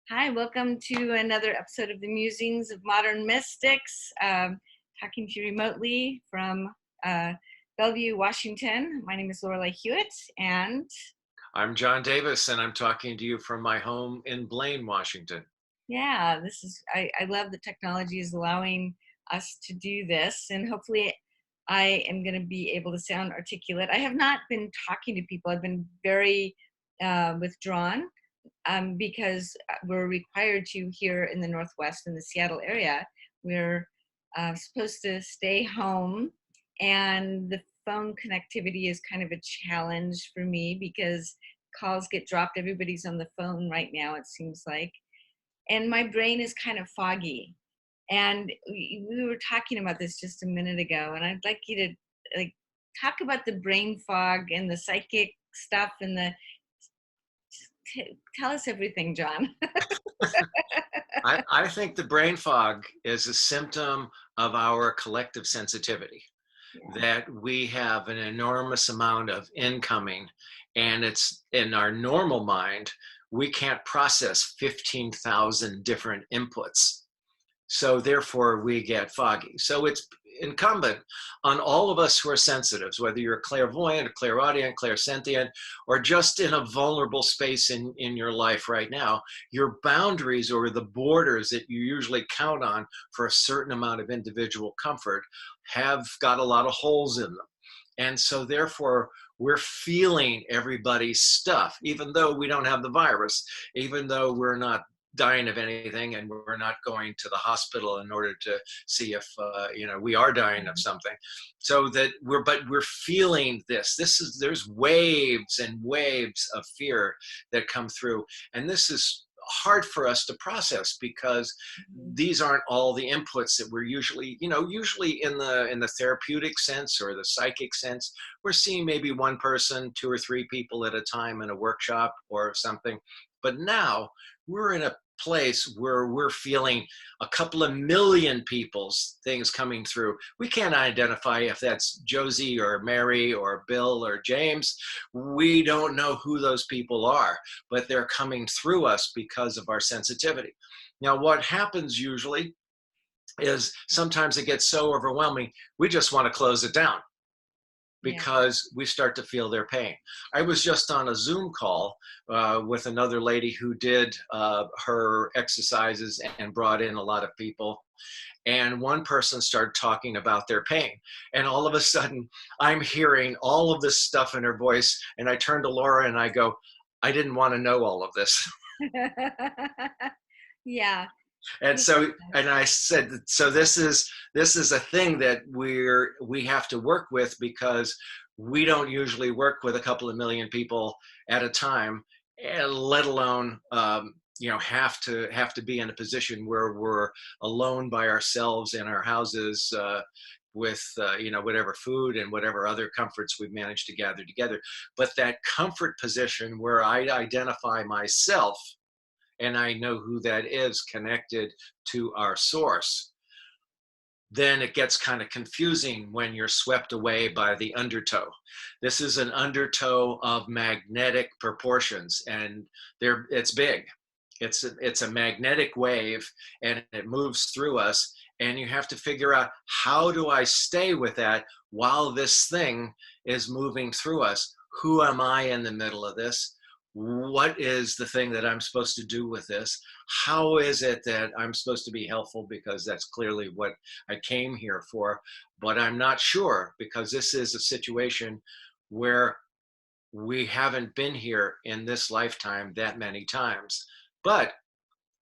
Hi, welcome to another episode of the Musings of Modern Mystics. Talking to you remotely from Bellevue, Washington. My name is Lorelei Hewitt, and I'm John Davis, and I'm talking to you from my home in Blaine, Washington. yeah, I love the technology is allowing us to do this, and hopefully I am going to be able to sound articulate. I have not been talking to people. I've been very withdrawn because we're required to here in the Northwest in the Seattle area. We're supposed to stay home, and the phone connectivity is kind of a challenge for me because calls get dropped. Everybody's on the phone right now, it seems like. And my brain is kind of foggy. And we were talking about this just a minute ago, and I'd like you to like talk about the brain fog and the psychic stuff and the tell us everything, John. I think the brain fog is a symptom of our collective sensitivity, Yeah. that we have an enormous amount of incoming, and it's in our normal mind, we can't process 15,000 different inputs. So therefore we get foggy. So it's incumbent on all of us who are sensitives, whether you're clairvoyant, clairaudient, clairsentient, or just in a vulnerable space in your life right now, your boundaries or the borders that you usually count on for a certain amount of individual comfort have got a lot of holes in them. And so therefore we're feeling everybody's stuff, even though we don't have the virus, even though we're not dying of anything, and we're not going to the hospital in order to see if we are dying of something. So that we're feeling there's waves and waves of fear that come through, and this is hard for us to process because these aren't all the inputs that we're usually in the therapeutic sense or the psychic sense. We're seeing maybe one person, two or three people at a time in a workshop or something. But now we're in a place where we're feeling a couple of million people's things coming through. We can't identify if that's Josie or Mary or Bill or James. We don't know who those people are, but they're coming through us because of our sensitivity. Now, what happens usually is sometimes it gets so overwhelming, we just want to close it down Yeah. because we start to feel their pain. I was just on a Zoom call with another lady who did her exercises and brought in a lot of people. And one person started talking about their pain. And all of a sudden, I'm hearing all of this stuff in her voice. And I turn to Laura and I go, I didn't want to know all of this. Yeah. And Yeah. so, and I said, so this is a thing that we have to work with, because we don't usually work with a couple of million people at a time, and let alone have to be in a position where we're alone by ourselves in our houses, with whatever food and whatever other comforts we've managed to gather together. But that comfort position where I identify myself and I know who that is connected to our source, then it gets kind of confusing when you're swept away by the undertow. This is an undertow of magnetic proportions, and it's big. It's a magnetic wave, and it moves through us, and you have to figure out, how do I stay with that while this thing is moving through us? Who am I in the middle of this? What is the thing that I'm supposed to do with this? How is it that I'm supposed to be helpful? Because that's clearly what I came here for, but I'm not sure, because this is a situation where we haven't been here in this lifetime that many times. But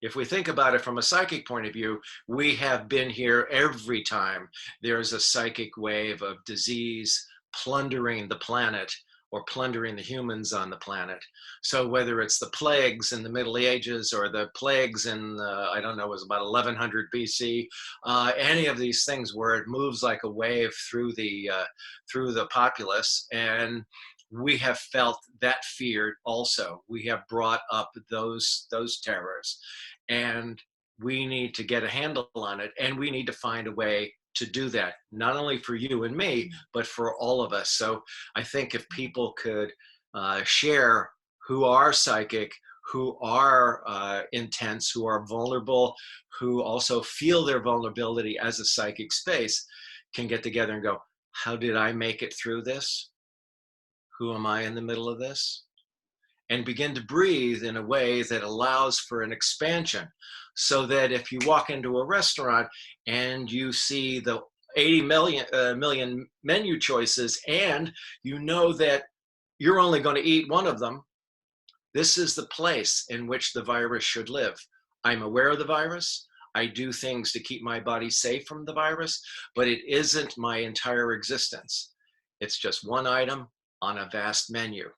if we think about it from a psychic point of view, we have been here every time there's a psychic wave of disease plundering the planet or plundering the humans on the planet. So whether it's the plagues in the Middle Ages or the plagues in, I don't know, it was about 1100 BC, any of these things where it moves like a wave through the populace, and we have felt that fear also. We have brought up those terrors, and we need to get a handle on it, and we need to find a way to do that, not only for you and me, but for all of us. So I think if people could share who are psychic, who are intense, who are vulnerable, who also feel their vulnerability as a psychic space, can get together and go, how did I make it through this? Who am I in the middle of this? And begin to breathe in a way that allows for an expansion. So that if you walk into a restaurant and you see the 80 million menu choices, and you know that you're only going to eat one of them, this is the place in which the virus should live. I'm aware of the virus. I do things to keep my body safe from the virus, but it isn't my entire existence. It's just one item on a vast menu.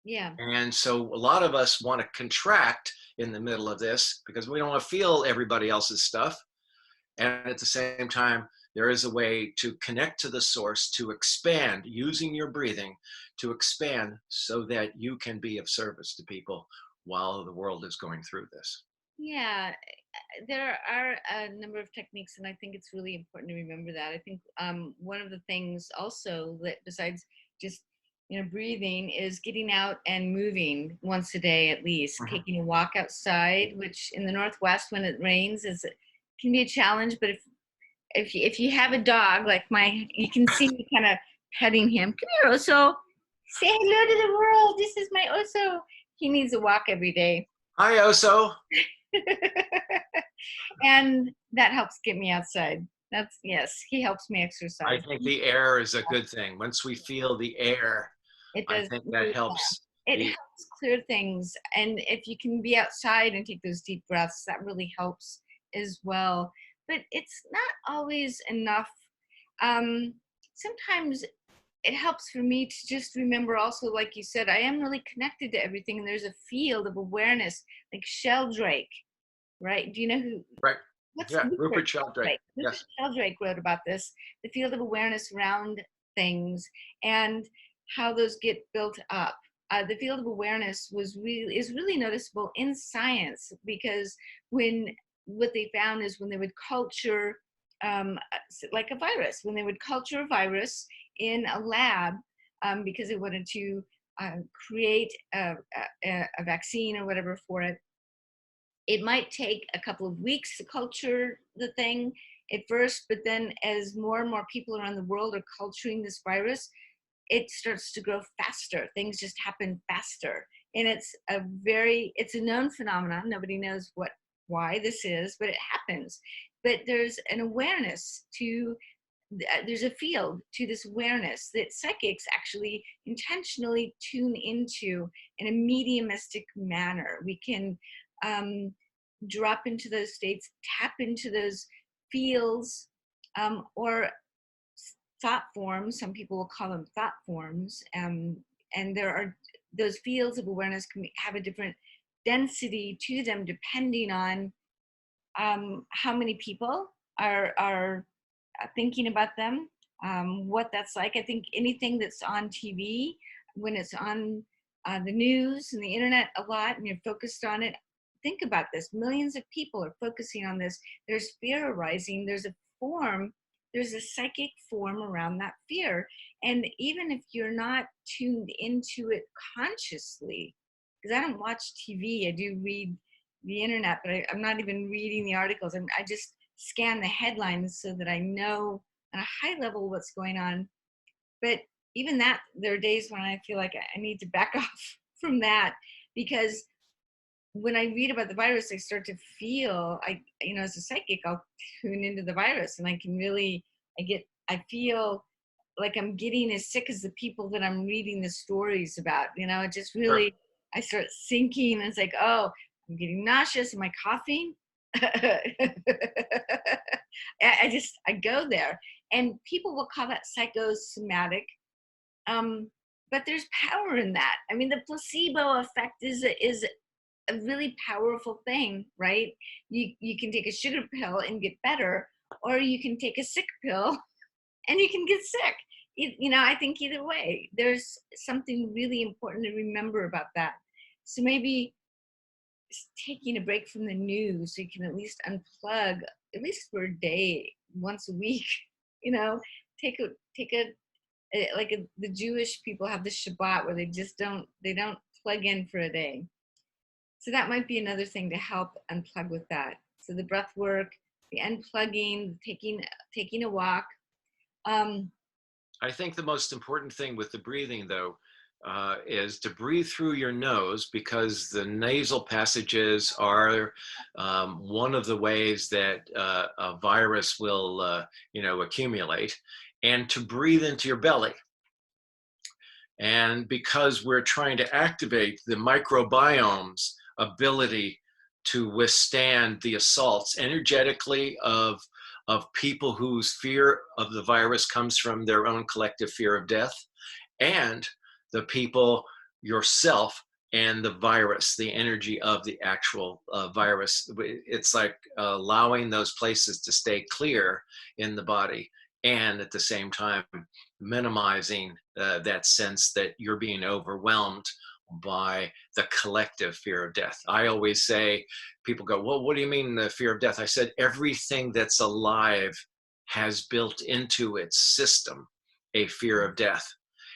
Yeah. And so a lot of us want to contract in the middle of this because we don't want to feel everybody else's stuff. And at the same time, there is a way to connect to the source, to expand using your breathing, to expand so that you can be of service to people while the world is going through this. Yeah, there are a number of techniques, and I think it's really important to remember that. I think one of the things also that besides just breathing is getting out and moving once a day at least, Mhm. taking a walk outside, which in the Northwest when it rains is can be a challenge. But if you have a dog like you can see me kind of petting him. Come here, Oso. Say hello to the world. This is my Oso. He needs a walk every day. Hi, Oso. And that helps get me outside. That's yes, he helps me I exercise. think the air is a good thing. Once we feel the air, It I does think that really helps. it The helps clear things. And if you can be outside and take those deep breaths, that really helps as well. But it's not always enough. Um, Sometimes it helps for me to just remember also, like you said, I am really connected to everything, and there's a field of awareness, like Sheldrake, right? Do you know who right, what's yeah, Rupert Rupert Sheldrake. Sheldrake? Rupert Yes, Sheldrake wrote about this, the field of awareness around things and how those get built up. The field of awareness is really noticeable in science because when what they found is when they would culture like a virus, when they would culture a virus in a lab because they wanted to create a vaccine or whatever for it, it might take a couple of weeks to culture the thing at first, but then as more and more people around the world are culturing this virus, it starts to grow faster. Things just happen faster. And it's a known phenomenon. Nobody knows why this is, but it happens. But there's an awareness to there's a field to this awareness that psychics actually intentionally tune into in a mediumistic manner. We can um, drop into those states, tap into those fields, or thought forms. Some people will call them thought forms. And there are those fields of awareness can have a different density to them depending on how many people are thinking about them, what that's like. I think anything that's on TV, when it's on the news and the internet a lot and you're focused on it, think about this. Millions of people are focusing on this. There's fear arising. There's a psychic form around that fear. And even if you're not tuned into it consciously, because I don't watch TV, I do read the internet, but I'm not even reading the articles. I just scan the headlines so that I know at a high level what's going on. But even that, there are days when I feel like I need to back off from that because when I read about the virus, I start to feel as a psychic, I'll tune into the virus and I feel like I'm getting as sick as the people that I'm reading the stories about. It just sure. really, I start sinking and it's like, oh, I'm getting nauseous. Am I coughing? I go there and people will call that psychosomatic. Um, but there's power in that. I mean, the placebo effect is a really powerful thing, right? You can take a sugar pill and get better, or you can take a sick pill and you can get sick. I think either way, there's something really important to remember about that. So maybe taking a break from the news so you can at least unplug, at least for a day, once a week. You know, the Jewish people have the Shabbat where they don't plug in for a day. So that might be another thing to help unplug with that. So the breath work, the unplugging, taking a walk. Um, I think the most important thing with the breathing, though, is to breathe through your nose, because the nasal passages are one of the ways that a virus will, accumulate, and to breathe into your belly. And because we're trying to activate the microbiome's ability to withstand the assaults energetically of people whose fear of the virus comes from their own collective fear of death, and the people yourself and the virus, the energy of the actual virus. It's like allowing those places to stay clear in the body, and at the same time minimizing that sense that you're being overwhelmed by the collective fear of death. I always say, people go, well, what do you mean the fear of death? I said, everything that's alive has built into its system a fear of death.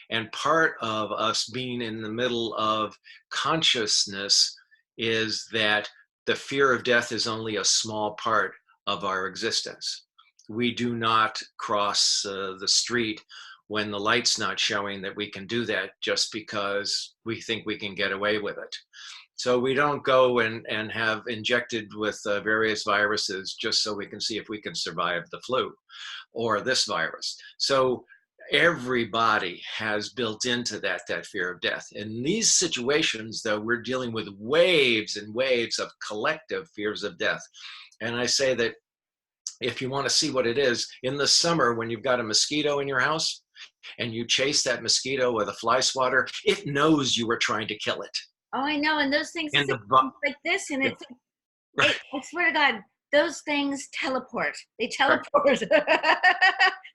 And part of us being in the middle of consciousness is that the fear of death is only a small part of our existence. We do not cross the street when the light's not showing that we can do that just because we think we can get away with it. So we don't go and have injected with various viruses just so we can see if we can survive the flu or this virus. So everybody has built into that fear of death. In these situations, though, we're dealing with waves and waves of collective fears of death. And I say that if you want to see what it is, in the summer when you've got a mosquito in your house and you chase that mosquito with a fly swatter, it knows you were trying to kill it. oh, I know. And those things, And it's the like this, and it, it's right, I swear to God, those things teleport. They right. teleport.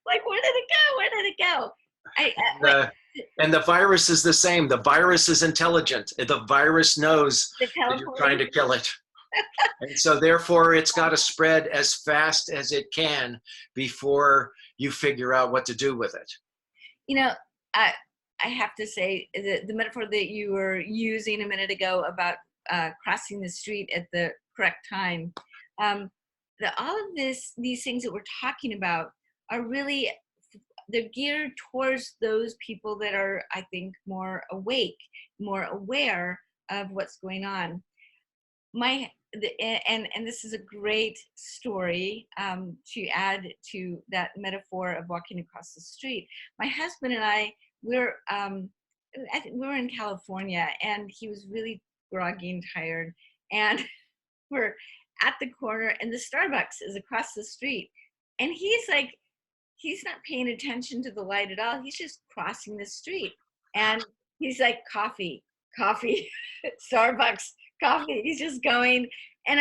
Like, where did it go? Where did it go? Wait, The, and the virus is the same. The virus is intelligent. The virus knows the that you're trying teleporting. to kill it. And so therefore it's got to spread as fast as it can before you figure out what to do with it. You know, I I have to say the metaphor that you were using a minute ago about crossing the street at the correct time. Um, all of these things that we're talking about are really, they're geared towards those people that are, I think, more awake, more aware of what's going on. And this is a great story to add to that metaphor of walking across the street. My husband and I, we were in California, and he was really groggy and tired, and we're at the corner, and the Starbucks is across the street, and he's not paying attention to the light at all. He's just crossing the street, and he's like, coffee, coffee, Starbucks, coffee. He's just going, and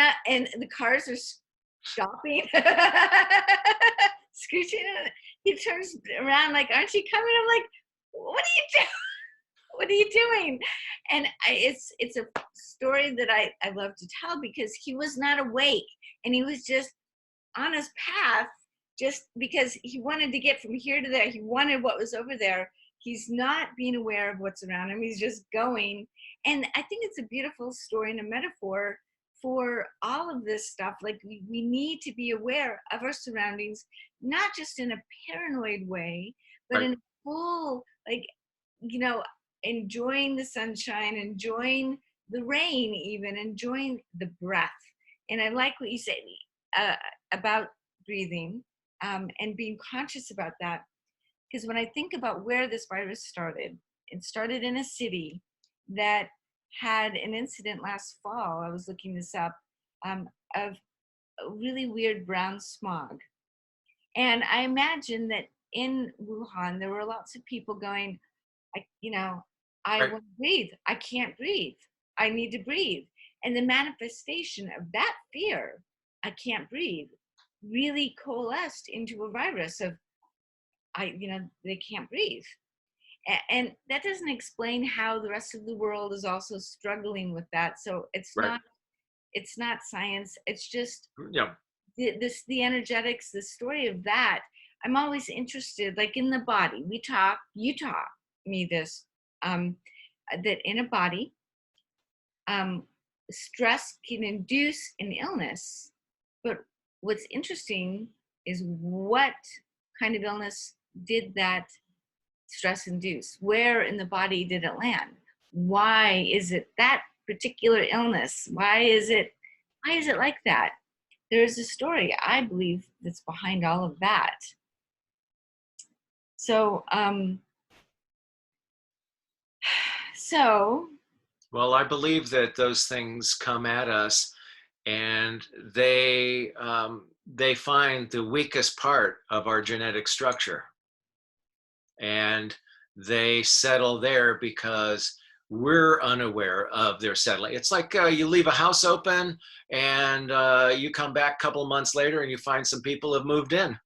the cars are stopping, screeching. And he turns around like, "Aren't you coming?" I'm like, "What are you doing? What are you doing?" And it's a story that I love to tell, because he was not awake, and he was just on his path, just because he wanted to get from here to there. He wanted what was over there. He's not being aware of what's around him. He's just going. And I think it's a beautiful story and a metaphor for all of this stuff. Like, we need to be aware of our surroundings, not just in a paranoid way, but Right. in a full, like, enjoying the sunshine, enjoying the rain, even enjoying the breath. And I like what you said about breathing, and being conscious about that. Because when I think about where this virus started, it started in a city that had an incident last fall. I was looking this up, of a really weird brown smog. And I imagine that in Wuhan, there were lots of people going, I Right. want to breathe. I can't breathe. I need to breathe. And the manifestation of that fear, I can't breathe, really coalesced into a virus of, they can't breathe. And that doesn't explain how the rest of the world is also struggling with that. So Right. it's not science. It's just Yeah. the energetics, the story of that. I'm always interested, like in the body. You taught me this, that in a body, um, stress can induce an illness, but what's interesting is what kind of illness did that stress induce? Where in the body did it land? Why is it that particular illness? Why is it like that? There's a story, I believe, that's behind all of that. So, so Well, I believe that those things come at us, and they find the weakest part of our genetic structure, and they settle there because we're unaware of their settling. It's like you leave a house open, and you come back a couple of months later, and you find some people have moved in,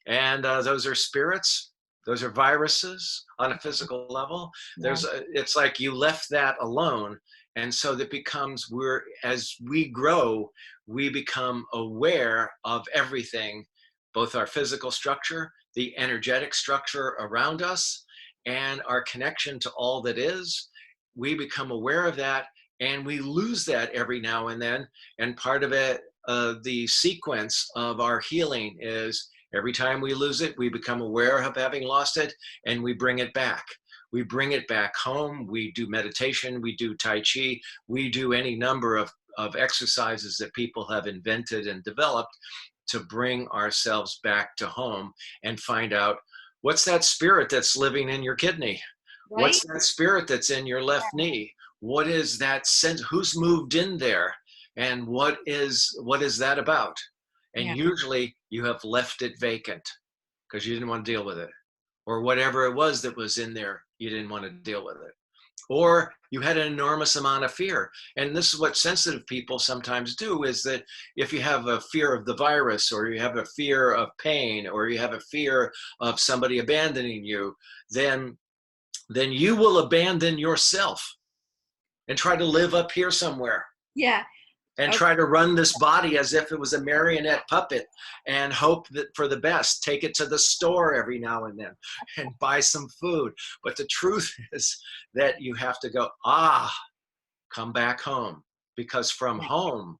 and those are spirits. Those are viruses on a physical level. yeah, It's like you left that alone, and so that becomes as we grow, we become aware of everything, both our physical structure, the energetic structure around us, and our connection to all that is. We become aware of that, and we lose that every now and then. And part of it, the sequence of our healing is every time we lose it, we become aware of having lost it, and we bring it back. We bring it back home. We do meditation. We do Tai Chi. We do any number of exercises that people have invented and developed to bring ourselves back to home and find out what's that spirit that's living in your kidney? right? What's that spirit that's in your left knee? What is that sense? Who's moved in there? And what is that about? And Yeah, usually you have left it vacant because you didn't want to deal with it, or whatever it was that was in there, you didn't want to deal with it, or you had an enormous amount of fear. And this is what sensitive people sometimes do, is that if you have a fear of the virus, or you have a fear of pain, or you have a fear of somebody abandoning you, then you will abandon yourself and try to live up here somewhere, yeah. and Oh, try to run this body as if it was a marionette puppet, and hope that for the best. Take it to the store every now and then and buy some food. But the truth is that you have to go, come back home, because from yeah. home,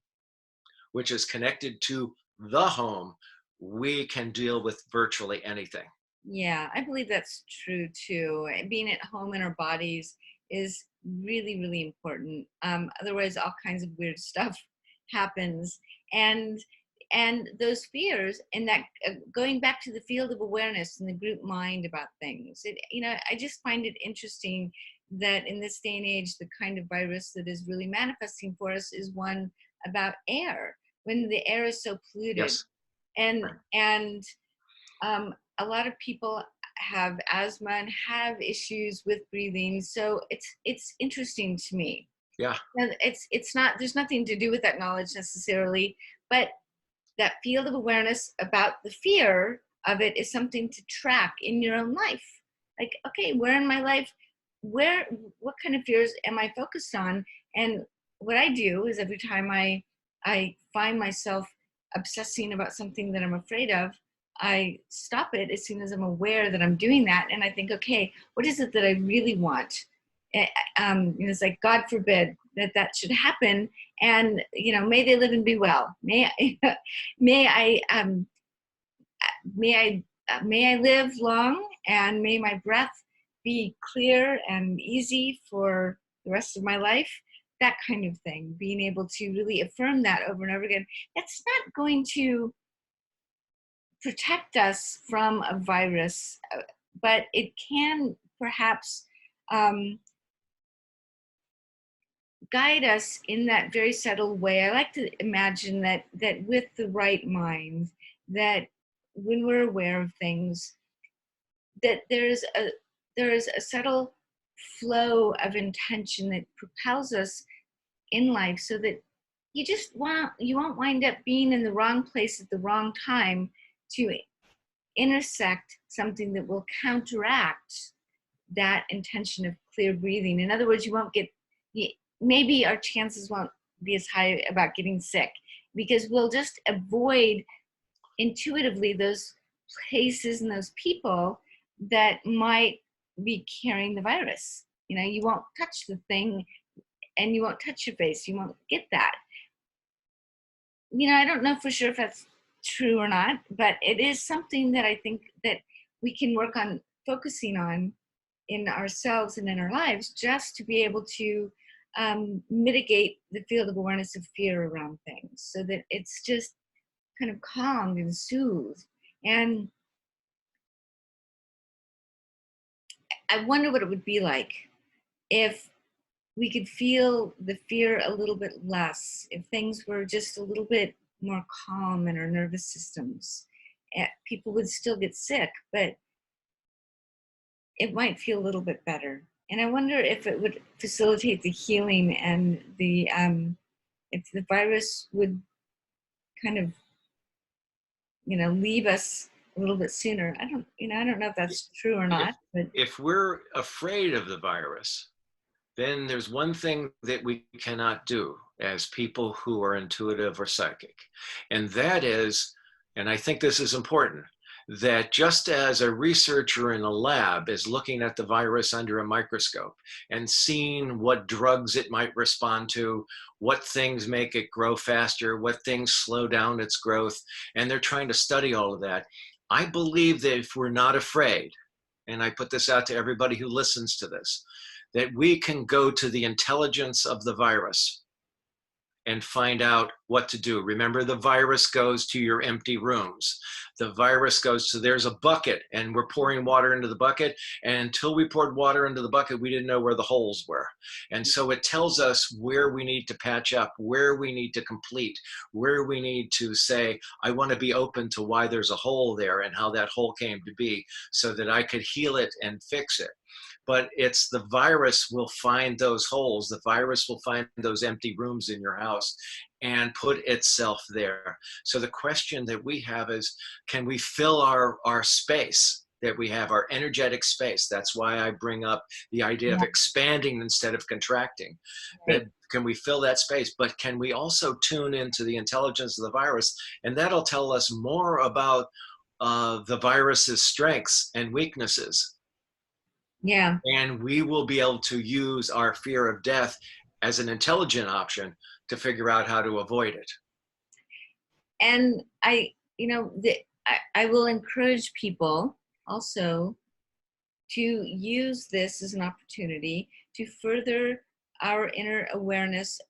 which is connected to the home, we can deal with virtually anything. Yeah, I believe that's true too. Being at home in our bodies is really, really important. Otherwise, all kinds of weird stuff happens, and those fears, and that going back to the field of awareness and the group mind about things. I just find it interesting that in this day and age, the kind of virus that is really manifesting for us is one about air, when the air is so polluted, Yes. and and a lot of people have asthma and have issues with breathing, so it's interesting to me. Yeah. And it's not, there's nothing to do with that knowledge necessarily, but that field of awareness about the fear of it is something to track in your own life. Like, okay, where in my life, where what kind of fears am I focused on? And what I do is every time I find myself obsessing about something that I'm afraid of, I stop it as soon as I'm aware that I'm doing that, and I think, okay, what is it that I really want? It's like, God forbid that should happen, and may they live and be well. May I, may I, may I live long, and may my breath be clear and easy for the rest of my life. That kind of thing. Being able to really affirm that over and over again. That's not going to protect us from a virus, but it can perhaps um, guide us in that very subtle way. I like to imagine that with the right mind, that when we're aware of things, that there is a subtle flow of intention that propels us in life, so that you won't wind up being in the wrong place at the wrong time to intersect something that will counteract that intention of clear breathing. In other words, you won't get, maybe our chances won't be as high about getting sick, because we'll just avoid intuitively those places and those people that might be carrying the virus. You won't touch the thing and you won't touch your face. You won't get that. I don't know for sure if that's true or not, but it is something that I think that we can work on focusing on in ourselves and in our lives, just to be able to mitigate the field of awareness of fear around things, so that it's just kind of calmed and soothed. And I wonder what it would be like if we could feel the fear a little bit less, if things were just a little bit more calm in our nervous systems. People would still get sick, but it might feel a little bit better. And I wonder if it would facilitate the healing, and if the virus would kind of, leave us a little bit sooner. I don't know if that's true or If not, but if we're afraid of the virus, then there's one thing that we cannot do as people who are intuitive or psychic. And that is, and I think this is important, that just as a researcher in a lab is looking at the virus under a microscope and seeing what drugs it might respond to, what things make it grow faster, what things slow down its growth, and they're trying to study all of that. I believe that if we're not afraid, and I put this out to everybody who listens to this, that we can go to the intelligence of the virus and find out what to do. Remember, the virus goes to your empty rooms. The virus goes to, there's a bucket and we're pouring water into the bucket. And until we poured water into the bucket, we didn't know where the holes were. And so it tells us where we need to patch up, where we need to complete, where we need to say, I want to be open to why there's a hole there and how that hole came to be, so that I could heal it and fix it. But it's the virus will find those holes. The virus will find those empty rooms in your house and put itself there. So the question that we have is, can we fill our space that we have, our energetic space? That's why I bring up the idea of yeah, expanding instead of contracting. That right. can we fill that space, but can we also tune into the intelligence of the virus? And that'll tell us more about the virus's strengths and weaknesses, Yeah. and we will be able to use our fear of death as an intelligent option to figure out how to avoid it. And I will encourage people also to use this as an opportunity to further our inner awareness,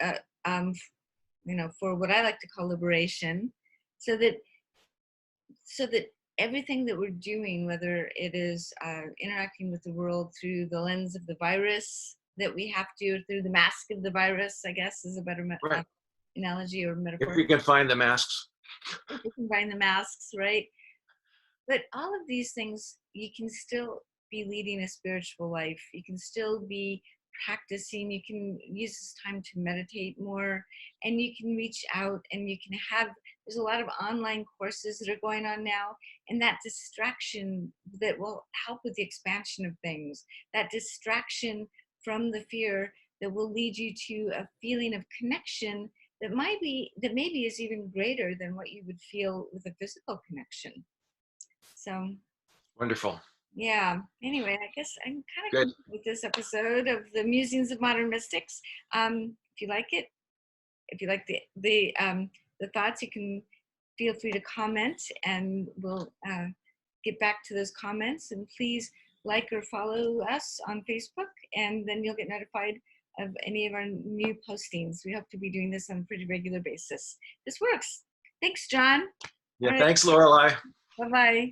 for what I like to call liberation, so that everything that we're doing, whether it is interacting with the world through the lens of the virus that we have to, through the mask of the virus, I guess is a better Right. analogy or If metaphor. we can find the masks. If we combine the masks, right? But all of these things, you can still be leading a spiritual life. You can still be practicing. You can use this time to meditate more, and you can reach out, and you can have, there's a lot of online courses that are going on now, and that distraction that will help with the expansion of things, that distraction from the fear that will lead you to a feeling of connection that maybe is even greater than what you would feel with a physical connection. So, Wonderful. yeah. Anyway, I guess I'm kind of Good. complete with this episode of the Musings of Modern Mystics. If you like it, if you like the thoughts, you can feel free to comment, and we'll get back to those comments. And please like or follow us on Facebook, and then you'll get notified of any of our new postings. We hope to be doing this on a pretty regular basis. This works. Thanks, John. Yeah. All right. Thanks, Lorelei. Bye-bye.